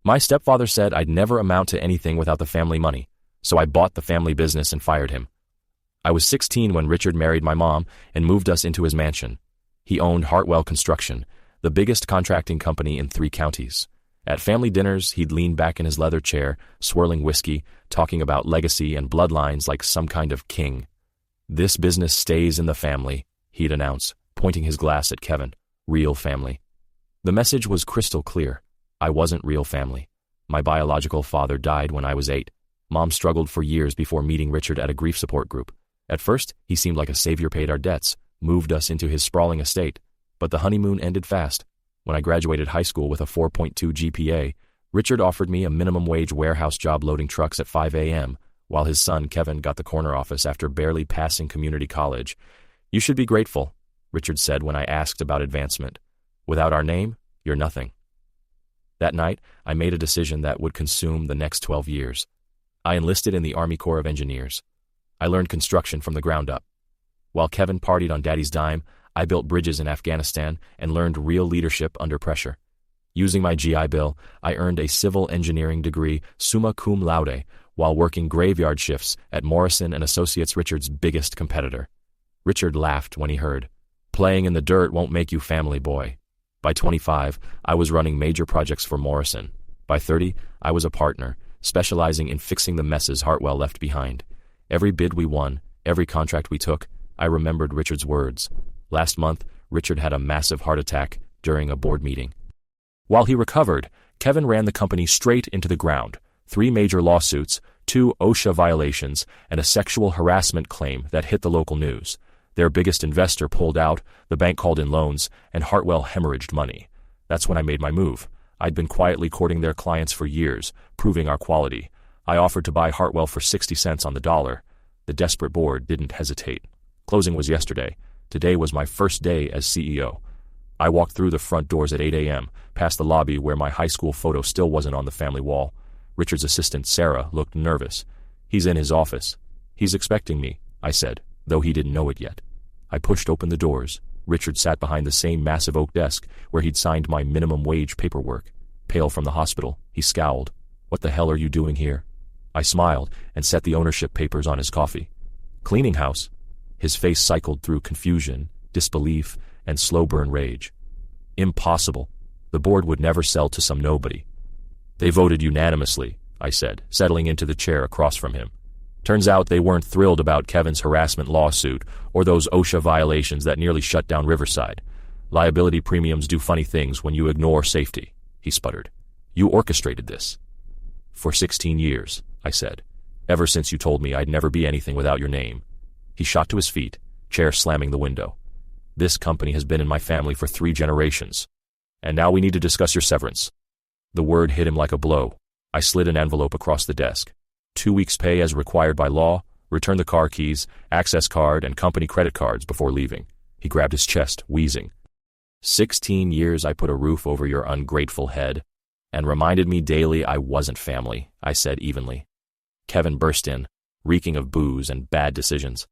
My stepfather said I'd never amount to anything without the family money, so I bought the family business and fired him. I was 16 when Richard married my mom and moved us into his mansion. He owned Hartwell Construction, the biggest contracting company in 3 counties. At family dinners, he'd lean back in his leather chair, swirling whiskey, talking about legacy and bloodlines like some kind of king. "This business stays in the family," he'd announce, pointing his glass at Kevin. "Real family." The message was crystal clear. I wasn't real family. My biological father died when I was 8. Mom struggled for years before meeting Richard at a grief support group. At first, he seemed like a savior, paid our debts, moved us into his sprawling estate. But the honeymoon ended fast. When I graduated high school with a 4.2 GPA, Richard offered me a minimum wage warehouse job loading trucks at 5 a.m., while his son Kevin got the corner office after barely passing community college. "You should be grateful," Richard said when I asked about advancement. "Without our name, you're nothing." That night, I made a decision that would consume the next 12 years. I enlisted in the Army Corps of Engineers. I learned construction from the ground up. While Kevin partied on Daddy's dime, I built bridges in Afghanistan and learned real leadership under pressure. Using my GI Bill, I earned a civil engineering degree summa cum laude while working graveyard shifts at Morrison & Associates, Richard's biggest competitor. Richard laughed when he heard, "Playing in the dirt won't make you family, boy." By 25, I was running major projects for Morrison. By 30, I was a partner, specializing in fixing the messes Hartwell left behind. Every bid we won, every contract we took, I remembered Richard's words. Last month, Richard had a massive heart attack during a board meeting. While he recovered, Kevin ran the company straight into the ground. 3 major lawsuits, 2 OSHA violations, and a sexual harassment claim that hit the local news. Their biggest investor pulled out, the bank called in loans, and Hartwell hemorrhaged money. That's when I made my move. I'd been quietly courting their clients for years, proving our quality. I offered to buy Hartwell for 60 cents on the dollar. The desperate board didn't hesitate. Closing was yesterday. Today was my first day as CEO. I walked through the front doors at 8 a.m., past the lobby where my high school photo still wasn't on the family wall. Richard's assistant, Sarah, looked nervous. "He's in his office." "He's expecting me," I said, though he didn't know it yet. I pushed open the doors. Richard sat behind the same massive oak desk where he'd signed my minimum wage paperwork. Pale from the hospital, he scowled. "What the hell are you doing here?" I smiled and set the ownership papers on his coffee. "Cleaning house." His face cycled through confusion, disbelief, and slow-burn rage. "Impossible. The board would never sell to some nobody." "They voted unanimously," I said, settling into the chair across from him. Turns out they weren't thrilled about Kevin's harassment lawsuit or those OSHA violations that nearly shut down Riverside. "Liability premiums do funny things when you ignore safety," he sputtered. "You orchestrated this." "For 16 years, I said. "Ever since you told me I'd never be anything without your name." He shot to his feet, chair slamming the window. "This company has been in my family for 3 generations. And now we need to discuss your severance." The word hit him like a blow. I slid an envelope across the desk. 2 weeks' pay as required by law, return the car keys, access card, and company credit cards before leaving. He grabbed his chest, wheezing. 16 years I put a roof over your ungrateful head, and reminded me daily I wasn't family, I said evenly. Kevin burst in, reeking of booze and bad decisions.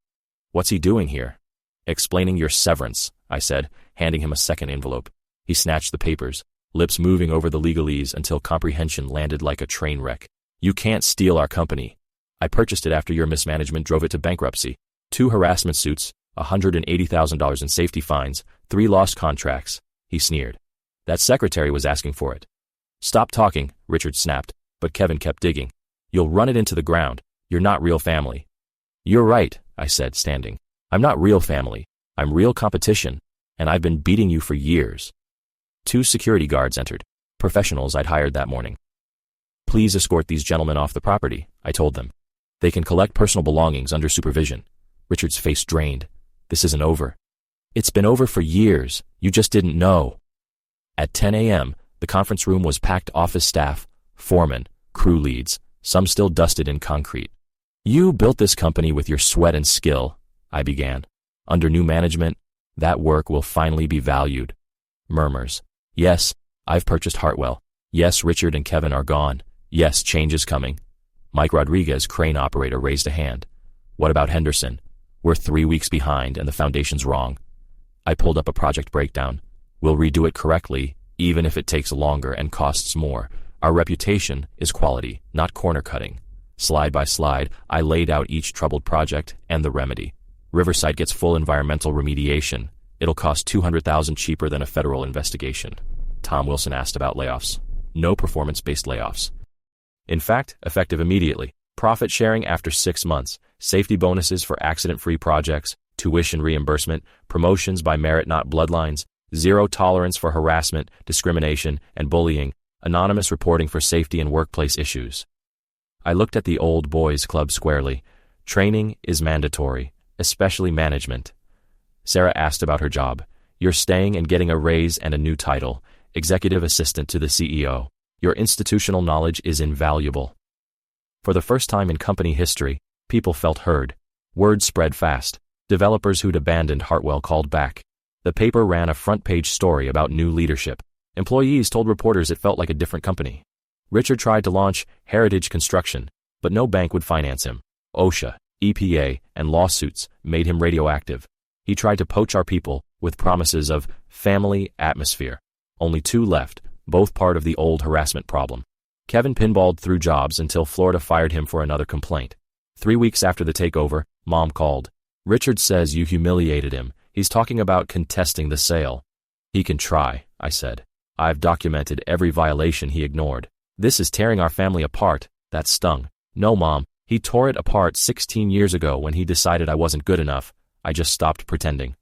"What's he doing here?" "Explaining your severance," I said, handing him a second envelope. He snatched the papers, lips moving over the legalese until comprehension landed like a train wreck. "You can't steal our company. I purchased it after your mismanagement drove it to bankruptcy. 2 harassment suits, $180,000 in safety fines, 3 lost contracts," he sneered. "That secretary was asking for it." "Stop talking," Richard snapped, but Kevin kept digging. "You'll run it into the ground. You're not real family." "You're right," I said, standing. "I'm not real family. I'm real competition, and I've been beating you for years." 2 security guards entered, professionals I'd hired that morning. "Please escort these gentlemen off the property," I told them. "They can collect personal belongings under supervision." Richard's face drained. "This isn't over." "It's been over for years. You just didn't know." At 10 a.m., the conference room was packed. Office staff, foremen, crew leads, some still dusted in concrete. "You built this company with your sweat and skill," I began. "Under new management, that work will finally be valued." Murmurs. "Yes, I've purchased Hartwell. Yes, Richard and Kevin are gone. Yes, change is coming." Mike Rodriguez, crane operator, raised a hand. "What about Henderson? We're 3 weeks behind and the foundation's wrong." I pulled up a project breakdown. "We'll redo it correctly, even if it takes longer and costs more. Our reputation is quality, not corner cutting. Slide by slide, I laid out each troubled project and the remedy. Riverside gets full environmental remediation. It'll cost $200,000 cheaper than a federal investigation. Tom Wilson asked about layoffs. No performance-based layoffs. In fact, effective immediately. Profit sharing after 6 months, safety bonuses for accident-free projects, tuition reimbursement, promotions by merit not bloodlines, zero tolerance for harassment, discrimination, and bullying, anonymous reporting for safety and workplace issues. I looked at the old boys club squarely. Training is mandatory, especially management. Sarah asked about her job. You're staying and getting a raise and a new title, executive assistant to the CEO. Your institutional knowledge is invaluable. For the first time in company history, people felt heard. Word spread fast. Developers who'd abandoned Hartwell called back. The paper ran a front-page story about new leadership. Employees told reporters it felt like a different company. Richard tried to launch Heritage Construction, but no bank would finance him. OSHA, EPA, and lawsuits made him radioactive. He tried to poach our people with promises of family atmosphere. Only 2 left, both part of the old harassment problem. Kevin pinballed through jobs until Florida fired him for another complaint. 3 weeks after the takeover, Mom called. Richard says you humiliated him. He's talking about contesting the sale. He can try, I said. I've documented every violation he ignored. This is tearing our family apart. That stung. No, Mom, he tore it apart 16 years ago when he decided I wasn't good enough. I just stopped pretending.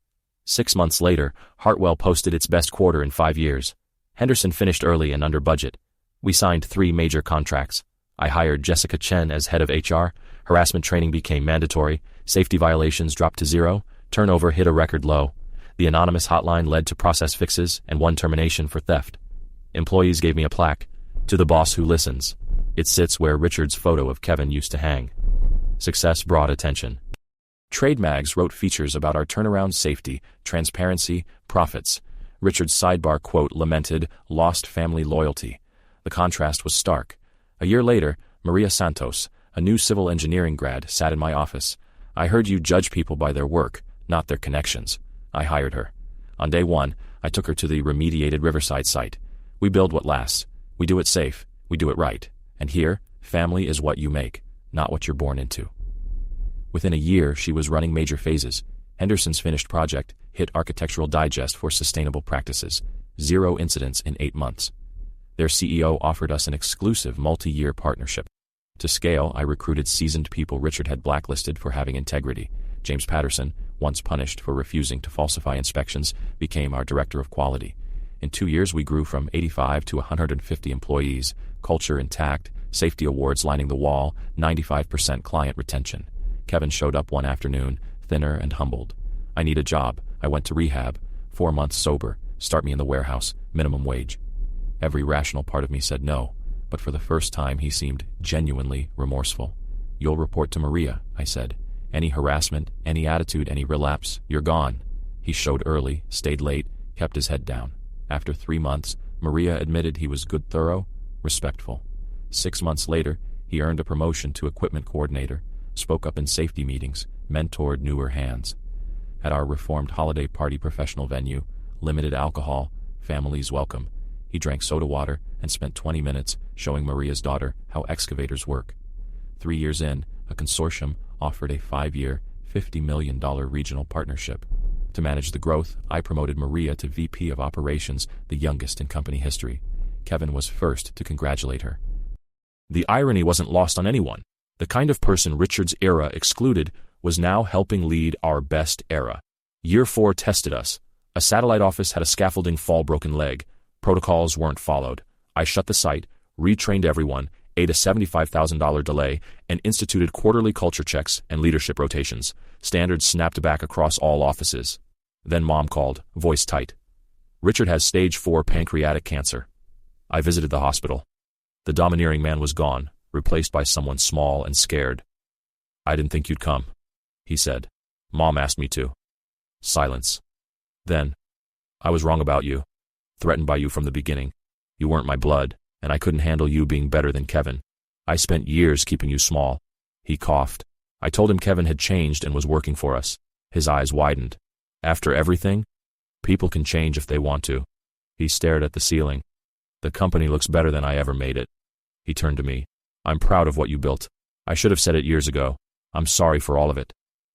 6 months later, Hartwell posted its best quarter in 5 years. Henderson finished early and under budget. We signed 3 major contracts. I hired Jessica Chen as head of HR. Harassment training became mandatory. Safety violations dropped to 0. Turnover hit a record low. The anonymous hotline led to process fixes and 1 termination for theft. Employees gave me a plaque. To the boss who listens. It sits where Richard's photo of Kevin used to hang. Success brought attention. Trade mags wrote features about our turnaround, safety, transparency, profits. Richard's sidebar quote lamented, lost family loyalty. The contrast was stark. A year later, Maria Santos, a new civil engineering grad, sat in my office. I heard you judge people by their work, not their connections. I hired her. On day 1, I took her to the remediated Riverside site. We build what lasts. We do it safe. We do it right. And here, family is what you make, not what you're born into. Within a year, she was running major phases. Henderson's finished project hit Architectural Digest for sustainable practices. 0 incidents in 8 months. Their CEO offered us an exclusive multi-year partnership. To scale, I recruited seasoned people Richard had blacklisted for having integrity. James Patterson, once punished for refusing to falsify inspections, became our director of quality. In 2 years, we grew from 85 to 150 employees, culture intact, safety awards lining the wall, 95% client retention. Kevin showed up one afternoon, thinner and humbled. I need a job. I went to rehab. 4 months sober. Start me in the warehouse. Minimum wage. Every rational part of me said no, but for the first time he seemed genuinely remorseful. You'll report to Maria, I said. Any harassment, any attitude, any relapse, you're gone. He showed early, stayed late, kept his head down. After 3 months, Maria admitted he was good, thorough, respectful. 6 months later, he earned a promotion to equipment coordinator, spoke up in safety meetings, mentored newer hands. At our reformed holiday party professional venue, limited alcohol, families welcome, he drank soda water and spent 20 minutes showing Maria's daughter how excavators work. 3 years in, a consortium offered a 5-year, $50 million regional partnership. To manage the growth, I promoted Maria to VP of Operations, the youngest in company history. Kevin was first to congratulate her. The irony wasn't lost on anyone. The kind of person Richard's era excluded was now helping lead our best era. Year 4 tested us. A satellite office had a scaffolding fall broken leg. Protocols weren't followed. I shut the site, retrained everyone, ate a $75,000 delay, and instituted quarterly culture checks and leadership rotations. Standards snapped back across all offices. Then Mom called, voice tight. Richard has stage 4 pancreatic cancer. I visited the hospital. The domineering man was gone, replaced by someone small and scared. I didn't think you'd come, he said. Mom asked me to. Silence. Then, I was wrong about you. Threatened by you from the beginning. You weren't my blood, and I couldn't handle you being better than Kevin. I spent years keeping you small. He coughed. I told him Kevin had changed and was working for us. His eyes widened. After everything, people can change if they want to. He stared at the ceiling. The company looks better than I ever made it. He turned to me. I'm proud of what you built. I should have said it years ago. I'm sorry for all of it.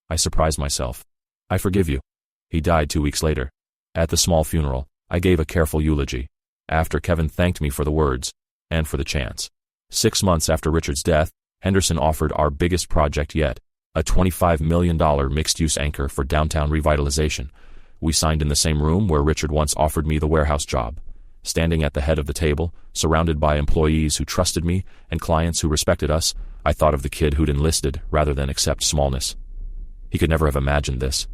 I surprised myself. I forgive you. He died 2 weeks later. At the small funeral, I gave a careful eulogy. After Kevin thanked me for the words, and for the chance. 6 months after Richard's death, Henderson offered our biggest project yet, a $25 million mixed-use anchor for downtown revitalization. We signed in the same room where Richard once offered me the warehouse job. Standing at the head of the table, surrounded by employees who trusted me and clients who respected us, I thought of the kid who'd enlisted rather than accept smallness. He could never have imagined this.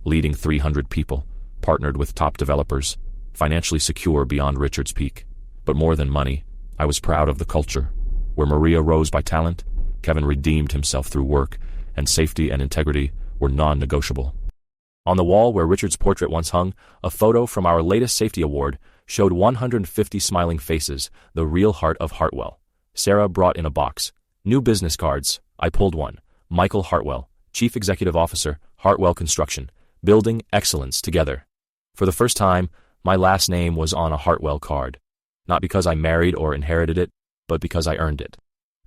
Leading 300 people, partnered with top developers, financially secure beyond Richard's peak. But more than money, I was proud of the culture. Where Maria rose by talent, Kevin redeemed himself through work, and safety and integrity were non-negotiable. On the wall where Richard's portrait once hung, a photo from our latest safety award showed 150 smiling faces, the real heart of Hartwell. Sarah brought in a box. New business cards. I pulled one. Michael Hartwell, Chief Executive Officer, Hartwell Construction, building excellence together. For the first time, my last name was on a Hartwell card. Not because I married or inherited it, but because I earned it.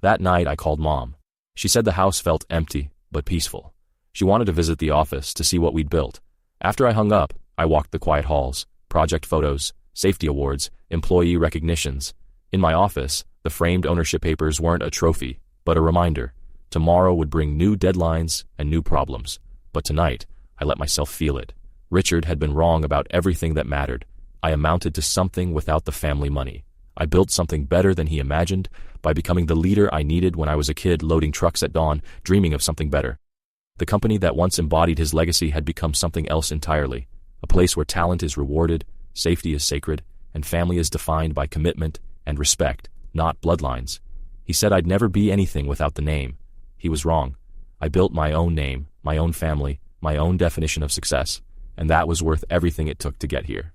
That night I called Mom. She said the house felt empty, but peaceful. She wanted to visit the office to see what we'd built. After I hung up, I walked the quiet halls, project photos, safety awards, employee recognitions. In my office, the framed ownership papers weren't a trophy, but a reminder. Tomorrow would bring new deadlines and new problems. But tonight, I let myself feel it. Richard had been wrong about everything that mattered. I amounted to something without the family money. I built something better than he imagined by becoming the leader I needed when I was a kid loading trucks at dawn, dreaming of something better. The company that once embodied his legacy had become something else entirely, a place where talent is rewarded, safety is sacred, and family is defined by commitment and respect, not bloodlines. He said I'd never be anything without the name. He was wrong. I built my own name, my own family, my own definition of success, and that was worth everything it took to get here.